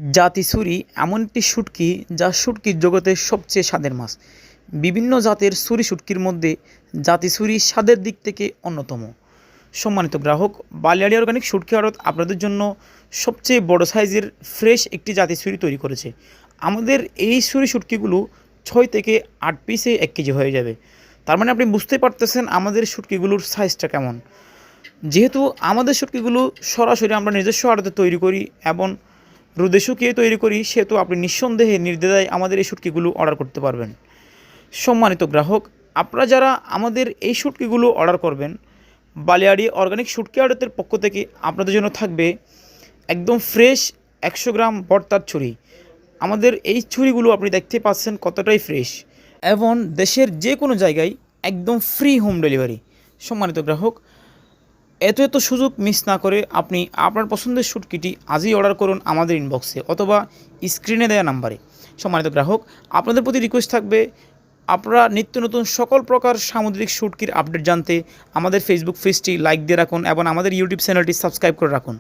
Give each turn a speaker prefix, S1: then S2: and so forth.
S1: জাতি ছুরি এমন একটি শুটকি যা শুটকির জগতের সবচেয়ে স্বাদের মাছ। বিভিন্ন জাতের ছুরি শুটকির মধ্যে জাতি ছুরি স্বাদের দিক থেকে অন্যতম। সম্মানিত গ্রাহক, বালিয়াড়ি অর্গানিক শুটকি আড়ত আপনাদের জন্য সবচেয়ে বড় সাইজের ফ্রেশ একটি জাতি ছুরি তৈরি করেছে। আমাদের এই ছুরি শুটকিগুলো 6 থেকে 8 পিসে 1 কেজি হয়ে যাবে। তার মানে আপনি বুঝতে পারতেছেন আমাদের শুটকিগুলোর সাইজটা কেমন। যেহেতু আমাদের শুটকিগুলো সরাসরি আমরা নিজস্ব আড়তে তৈরি করি এবং রোদে শুকিয়ে তৈরি করি, সেহেতু আপনি নিঃসন্দেহে নির্দ্বিধায় আমাদের এই শুটকিগুলো অর্ডার করতে পারবেন। সম্মানিত গ্রাহক, আপনারা যারা আমাদের এই শুটকিগুলো অর্ডার করবেন, বালিয়াড়ি অর্গানিক শুটকি আড়তের পক্ষ থেকে আপনাদের জন্য থাকবে একদম ফ্রেশ 100 গ্রাম ভর্তার ছুরি। আমাদের এই ছুরিগুলো আপনি দেখতে পাচ্ছেন কতটাই ফ্রেশ, এবং দেশের যে কোনো জায়গায় একদম ফ্রি হোম ডেলিভারি। সম্মানিত গ্রাহক, এত সুযোগ মিস না করে আপনি আপনার পছন্দের শুটকিটি আজই অর্ডার করুন আমাদের ইনবক্সে অথবা স্ক্রিনে দেওয়া নাম্বারে। সম্মানিত গ্রাহক, আপনাদের প্রতি রিকোয়েস্ট থাকবে, আপনারা নিত্য নতুন সকল প্রকার সামুদ্রিক শুটকির আপডেট জানতে আমাদের ফেসবুক পেজটি লাইক দিয়ে রাখুন এবং আমাদের ইউটিউব চ্যানেলটি সাবস্ক্রাইব করে রাখুন।